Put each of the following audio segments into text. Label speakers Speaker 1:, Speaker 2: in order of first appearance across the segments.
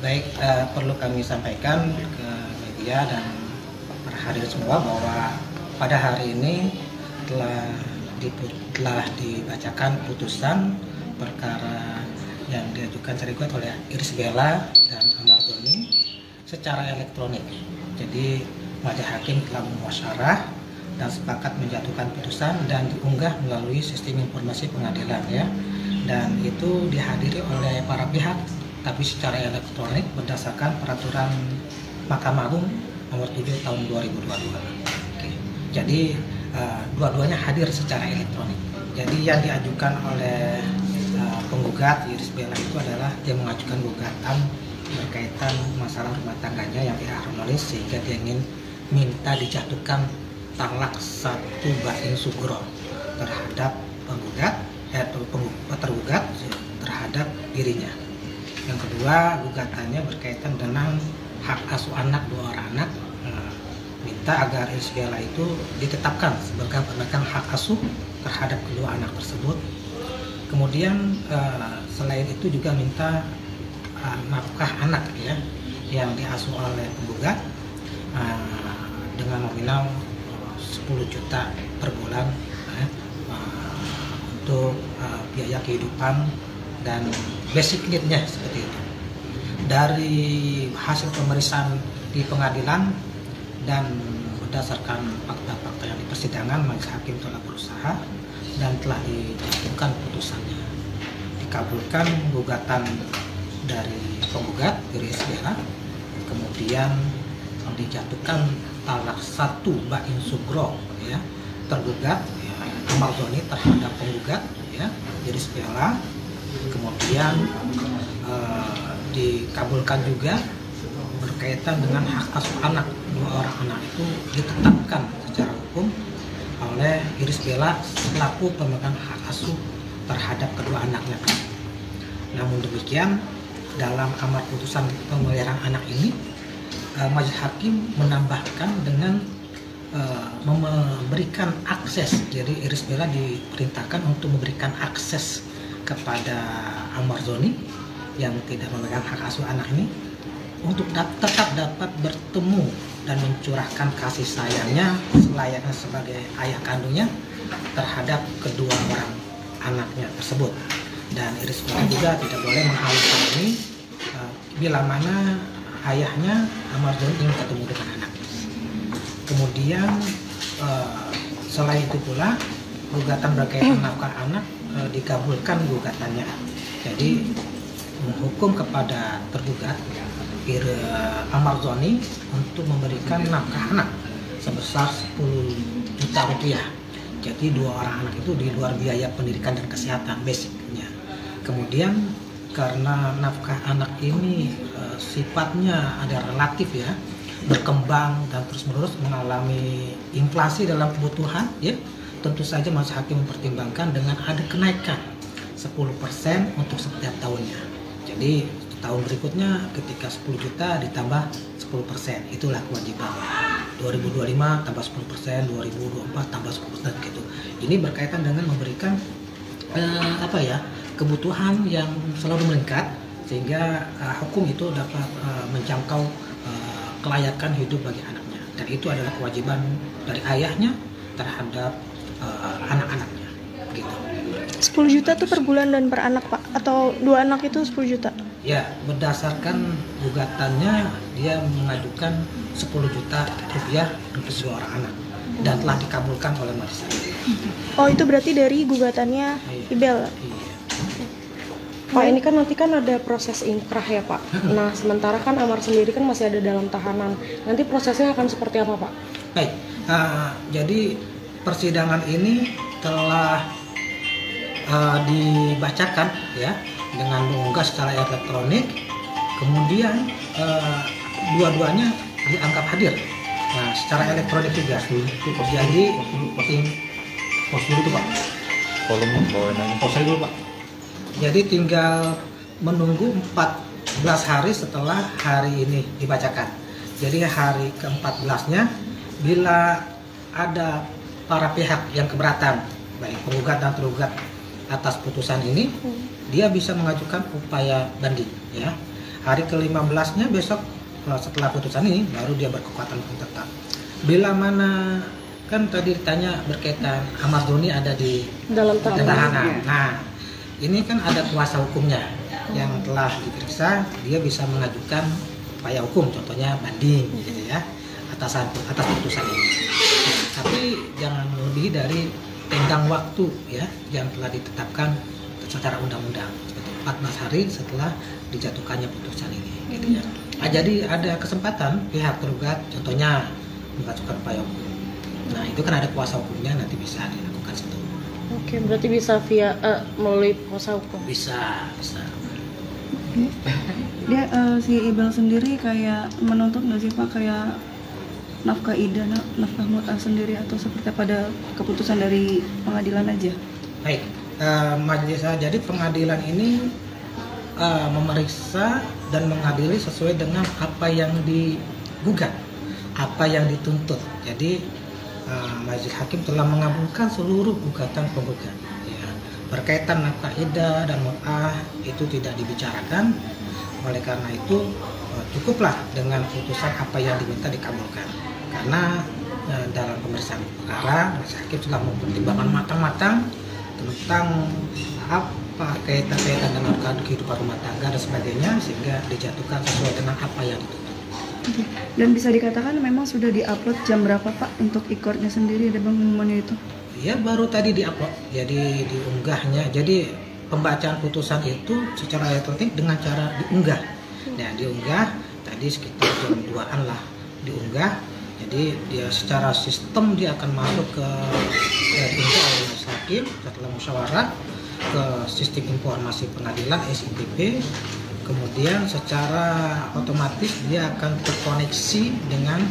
Speaker 1: Baik, perlu kami sampaikan ke media dan para hadir semua bahwa pada hari ini telah dibacakan putusan perkara yang diajukan tergugat oleh Iris Bella dan Ahmad Doni secara elektronik. Jadi majelis hakim telah memuasyarah dan sepakat menjatuhkan putusan dan diunggah melalui sistem informasi pengadilan ya. Dan itu dihadiri oleh para pihak tapi secara elektronik berdasarkan peraturan Mahkamah Agung nomor 7 tahun 2022. Oke. Jadi dua-duanya hadir secara elektronik. Jadi yang diajukan oleh penggugat Iris Bella itu adalah dia mengajukan gugatan berkaitan masalah rumah tangganya yang tidak harmonis sehingga dia ingin minta dijatuhkan talak 1 bain sugro terhadap penggugat atau tergugat terhadap dirinya. Yang kedua, gugatannya berkaitan dengan hak asuh anak 2 orang anak, minta agar Iris Bella itu ditetapkan sebagai pemegang hak asuh terhadap kedua anak tersebut. Kemudian selain itu juga minta nafkah anak ya yang diasuh oleh penggugat dengan nominal 10 juta per bulan untuk biaya kehidupan dan basic need-nya seperti itu. Dari hasil pemeriksaan di pengadilan dan berdasarkan fakta-fakta yang di persidangan, majelis hakim telah berusaha dan telah dijatuhkan putusannya. Dikabulkan gugatan dari penggugat Iris Bella, kemudian dijatuhkan talak 1 bain sugro ya tergugat ya, Ahmad Doni terhadap penggugat ya Iris Bella. Kemudian dikabulkan juga berkaitan dengan hak asuh anak 2 orang anak itu ditetapkan secara hukum oleh Iris Bella selaku pemegang hak asuh terhadap kedua anaknya. Namun demikian dalam amar putusan pemeliharaan anak ini majelis hakim menambahkan dengan memberikan akses. Jadi Iris Bella diperintahkan untuk memberikan akses kepada Ahmad Doni yang tidak memegang hak asuh anak ini untuk tetap dapat bertemu dan mencurahkan kasih sayangnya selayaknya sebagai ayah kandungnya terhadap kedua orang anaknya tersebut. Dan Iris Bella juga tidak boleh menghalang-halangi bila mana ayahnya Ahmad Doni ingin ketemu dengan anaknya. Kemudian selain itu pula gugatan berkaitan nafkah anak dikabulkan gugatannya. Jadi menghukum kepada tergugat Ahmad Doni untuk memberikan nafkah anak sebesar 10 juta rupiah. Jadi 2 orang anak itu di luar biaya pendidikan dan kesehatan basicnya. Kemudian karena nafkah anak ini sifatnya ada relatif ya, berkembang dan terus-menerus mengalami inflasi dalam kebutuhan ya, tentu saja majelis hakim mempertimbangkan dengan ada kenaikan 10% untuk setiap tahunnya. Jadi tahun berikutnya ketika 10 juta ditambah 10%, itulah kewajiban. 2025 tambah 10%, 2024 tambah 10% gitu. Ini berkaitan dengan memberikan kebutuhan yang selalu meningkat sehingga hukum itu dapat menjangkau kelayakan hidup bagi anaknya, dan itu adalah kewajiban dari ayahnya terhadap anak-anaknya gitu.
Speaker 2: 10 juta tuh per bulan dan per anak Pak? Atau 2 anak itu 10 juta?
Speaker 1: Ya, berdasarkan gugatannya dia mengajukan 10 juta rupiah untuk 2 orang anak dan telah dikabulkan oleh majelis hakim.
Speaker 2: Oh, itu berarti dari gugatannya Ibel?
Speaker 1: Iya.
Speaker 3: Pak, ini kan nanti kan ada proses inkrah ya Pak. Nah, sementara kan Amar sendiri kan masih ada dalam tahanan. Nanti prosesnya akan seperti apa Pak?
Speaker 1: Baik, jadi persidangan ini telah dibacakan ya dengan mengunggah secara elektronik. Kemudian dua-duanya dianggap hadir. Nah, secara elektronik juga. Jadi pos dulu tuh Pak.
Speaker 4: Kolomnya bawain aja.
Speaker 1: Pos dulu Pak. Jadi tinggal menunggu 14 hari setelah hari ini dibacakan. Jadi hari ke-14-nya bila ada para pihak yang keberatan, baik penggugat dan tergugat atas putusan ini, dia bisa mengajukan upaya banding ya. Hari ke-15-nya besok setelah putusan ini baru dia berkekuatan hukum tetap. Bila mana kan tadi ditanya berkaitan Ahmad Doni ada di
Speaker 3: Dalam
Speaker 1: tahanan. Nah, ini kan ada kuasa hukumnya yang telah diperiksa, dia bisa mengajukan upaya hukum, contohnya banding gitu ya, atas putusan ini. Tapi jangan lebih dari tenggang waktu ya yang telah ditetapkan secara undang-undang, seperti 14 hari setelah dijatuhkannya putusan ini gitu ya. Nah, jadi ada kesempatan pihak tergugat contohnya mengajukan upaya hukum. Nah, itu kan ada kuasa hukumnya, nanti bisa dilakukan situ.
Speaker 3: Oke, berarti bisa via melalui kuasa hukum.
Speaker 1: Bisa.
Speaker 5: Dia si Ibel sendiri kayak menuntut nggak sih Pak, kayak nafkah ida, nafkah mut'ah sendiri, atau seperti pada keputusan dari pengadilan aja?
Speaker 1: Baik, majelis jadi pengadilan ini memeriksa dan mengadili sesuai dengan apa yang digugat, apa yang dituntut. Jadi majelis hakim telah mengabulkan seluruh gugatan penggugat. Ya, berkaitan nafkah ida dan mut'ah itu tidak dibicarakan. Oleh karena itu cukuplah dengan putusan apa yang diminta dikabulkan. Karena dalam pemeriksaan perkara majelis hakim telah mempertimbangkan matang-matang tentang apa kaitan-kaitan dengan kehidupan rumah tangga dan sebagainya, sehingga dijatuhkan sesuai dengan apa yang dituntut.
Speaker 5: Dan bisa dikatakan memang sudah diupload jam berapa Pak untuk e-courtnya sendiri, ada pengumumannya itu?
Speaker 1: Ya, baru tadi diupload, jadi diunggahnya. Jadi pembacaan putusan itu secara elektronik dengan cara diunggah. Nah, diunggah tadi sekitar jam 2-an lah diunggah. Jadi dia secara sistem dia akan masuk ke diunggah oleh majelis hakim setelah musyawarah ke sistem informasi pengadilan SIPP. Kemudian secara otomatis dia akan terkoneksi dengan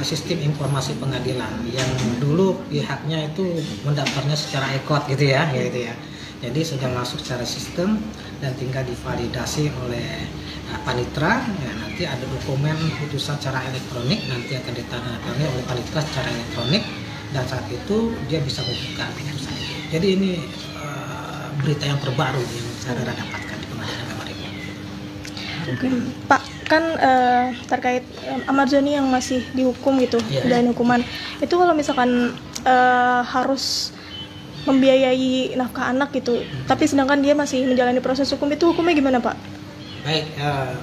Speaker 1: sistem informasi pengadilan yang dulu pihaknya itu mendaftarnya secara e-court gitu ya. Jadi sudah masuk secara sistem dan tinggal divalidasi oleh panitra. Ya, nanti ada dokumen putusan secara elektronik, nanti akan ditandatangani oleh panitra secara elektronik, dan saat itu dia bisa membuka putusan itu. Jadi ini berita yang terbaru yang saudara dapatkan di pengadilan agama ini.
Speaker 2: Pak, kan terkait Ahmad Zoni yang masih dihukum gitu, dan hukuman itu kalau misalkan harus membiayai nafkah anak gitu, tapi sedangkan dia masih menjalani proses hukum, itu hukumnya gimana Pak?
Speaker 1: Baik,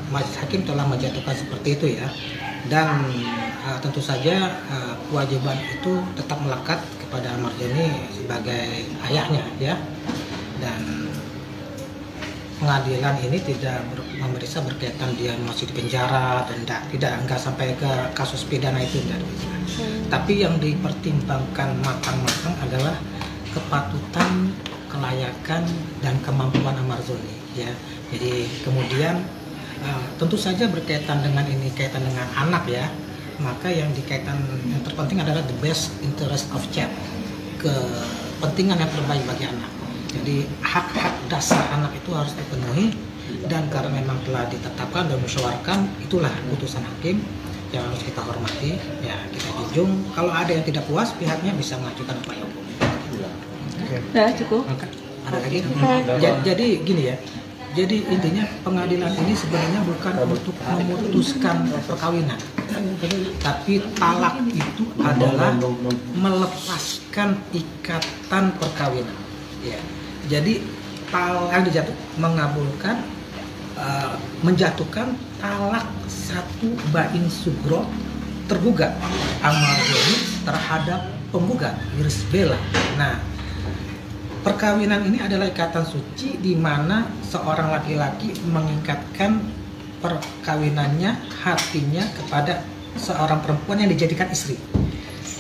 Speaker 1: majelis hakim telah menjatuhkan seperti itu ya, dan tentu saja kewajiban itu tetap melekat kepada Ahmad Zoni sebagai ayahnya ya, dan pengadilan ini tidak memeriksa berkaitan dia masih di penjara dan enggak sampai ke kasus pidana itu tidak. Tapi yang dipertimbangkan matang-matang adalah kepatutan, kelayakan, dan kemampuan Ahmad Zoni ya. Jadi kemudian tentu saja berkaitan dengan ini, kaitan dengan anak ya, maka yang terpenting adalah the best interest of child, kepentingan yang terbaik bagi anak. Jadi hak-hak dasar anak itu harus dipenuhi, dan karena memang telah ditetapkan dan musyawarahkan, itulah putusan hakim yang harus kita hormati ya, kita junjung. Kalau ada yang tidak puas, pihaknya bisa mengajukan upaya hukum.
Speaker 5: Udah cukup.
Speaker 1: Ada lagi? Jadi gini ya. Jadi intinya pengadilan ini sebenarnya bukan untuk memutuskan perkawinan, tapi talak itu adalah melepaskan ikatan perkawinan. Ya. Jadi talak mengabulkan, menjatuhkan talak satu bain sugro tergugat Ahmad Zoni terhadap penggugat Iris Bella. Nah, perkawinan ini adalah ikatan suci di mana seorang laki-laki mengikatkan perkawinannya, hatinya kepada seorang perempuan yang dijadikan istri.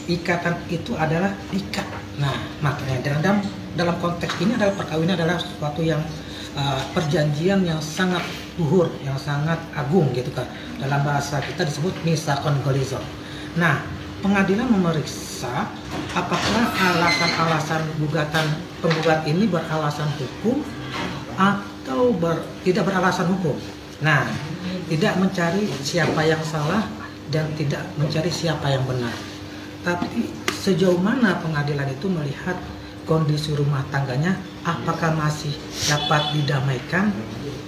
Speaker 1: Ikatan itu adalah ikat. Nah, makanya dalam konteks ini adalah perkawinan adalah sesuatu yang perjanjian yang sangat luhur, yang sangat agung gitu kan. Dalam bahasa kita disebut misakon golizon. Nah, pengadilan memeriksa apakah alasan-alasan penggugat ini beralasan hukum atau tidak beralasan hukum. Nah, tidak mencari siapa yang salah dan tidak mencari siapa yang benar. Tapi sejauh mana pengadilan itu melihat kondisi rumah tangganya, apakah masih dapat didamaikan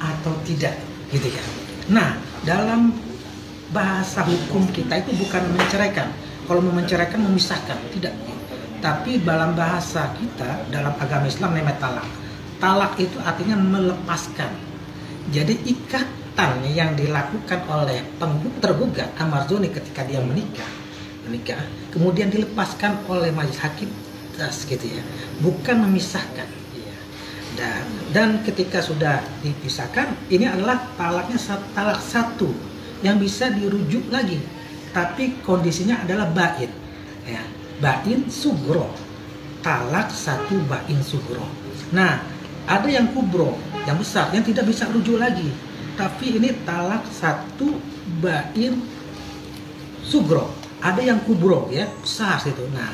Speaker 1: atau tidak, gitu kan. Nah, dalam bahasa hukum kita itu bukan menceraikan. Kalau mau menceraikan, memisahkan, tidak. Tapi dalam bahasa kita, dalam agama Islam namanya talak. Talak itu artinya melepaskan. Jadi ikatan yang dilakukan oleh tergugat Amar-Zoni ketika dia menikah, kemudian dilepaskan oleh majelis hakim, gitu ya, bukan memisahkan. Dan ketika sudah dipisahkan, ini adalah talaknya talak satu yang bisa dirujuk lagi, tapi kondisinya adalah bain, ya, bain sugro, talak satu bain sugro. Nah, ada yang kubro, yang besar, yang tidak bisa rujuk lagi, tapi ini talak satu bain sugro. Ada yang kubro, ya, besar itu. Nah,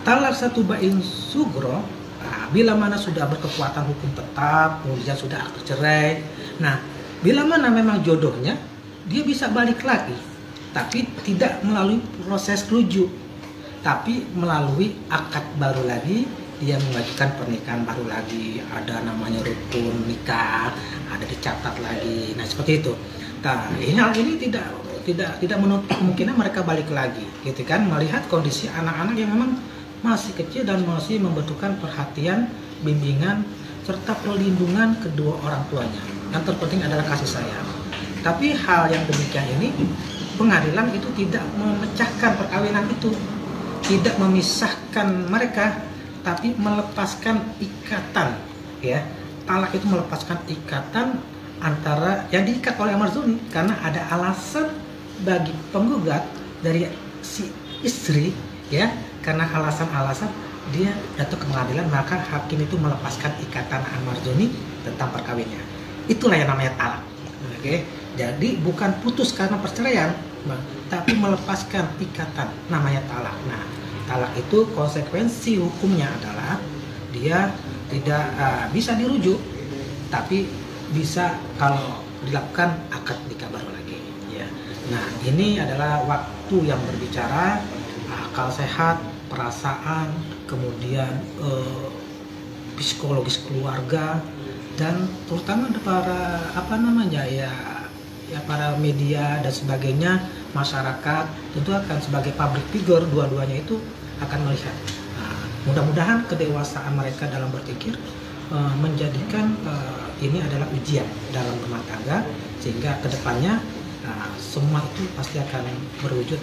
Speaker 1: talak satu bain sugro, bila mana sudah berkekuatan hukum tetap, kemudian sudah akad cerai. Nah, bila mana memang jodohnya, dia bisa balik lagi, tapi tidak melalui proses rujuk, tapi melalui akad baru lagi. Dia mengajukan pernikahan baru lagi, ada namanya rukun nikah, ada dicatat lagi. Nah, seperti itu. Nah, hal ini tidak menutup kemungkinan mereka balik lagi, gitu kan? Melihat kondisi anak-anak yang memang masih kecil dan masih membutuhkan perhatian, bimbingan, serta perlindungan kedua orang tuanya. Yang terpenting adalah kasih sayang. Tapi hal yang demikian ini, pengadilan itu tidak memecahkan perkawinan itu, tidak memisahkan mereka, tapi melepaskan ikatan, ya. Talak itu melepaskan ikatan antara yang diikat oleh Amar-Zoni karena ada alasan bagi penggugat dari si istri, ya, karena alasan-alasan dia datang ke pengadilan, maka hakim itu melepaskan ikatan Amar-Zoni tentang perkawinannya. Itulah yang namanya talak. Oke, jadi bukan putus karena perceraian, tapi melepaskan ikatan, namanya talak. Nah, talak itu konsekuensi hukumnya adalah dia tidak bisa dirujuk, tapi bisa kalau dilakukan akad nikah baru lagi, ya. Nah, ini adalah waktu yang berbicara akal sehat, perasaan, kemudian psikologis keluarga, dan terutama para para media dan sebagainya, masyarakat tentu akan sebagai public figure, dua-duanya itu akan melihat. Nah, mudah-mudahan kedewasaan mereka dalam berpikir menjadikan ini adalah ujian dalam rumah tangga, sehingga kedepannya semua itu pasti akan berwujud,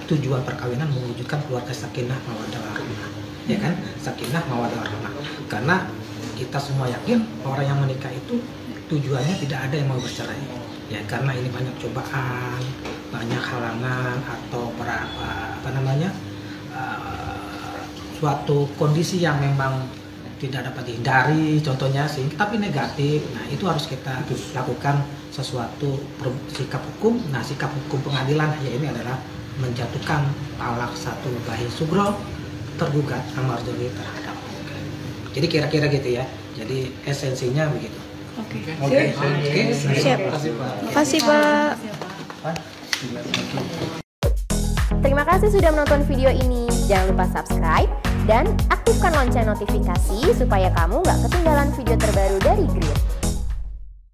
Speaker 1: tujuan perkawinan mewujudkan keluarga sakinah mawaddah warahmah, ya kan? Sakinah mawaddah warahmah. Karena kita semua yakin orang yang menikah itu tujuannya tidak ada yang mau bercerai, ya, karena ini banyak cobaan, banyak halangan atau suatu kondisi yang memang tidak dapat dihindari, contohnya tapi negatif. Nah, itu harus kita lakukan sesuatu sikap hukum. Nah, sikap hukum pengadilan ya ini adalah menjatuhkan talak satu bahin sugro tergugat Amar-Zoni terhadap. Jadi kira-kira gitu ya. Jadi esensinya begitu.
Speaker 2: Oke.
Speaker 1: Siap.
Speaker 2: Terima kasih, Pak.
Speaker 6: Terima kasih sudah menonton video ini. Jangan lupa subscribe dan aktifkan lonceng notifikasi supaya kamu nggak ketinggalan video terbaru dari Grid.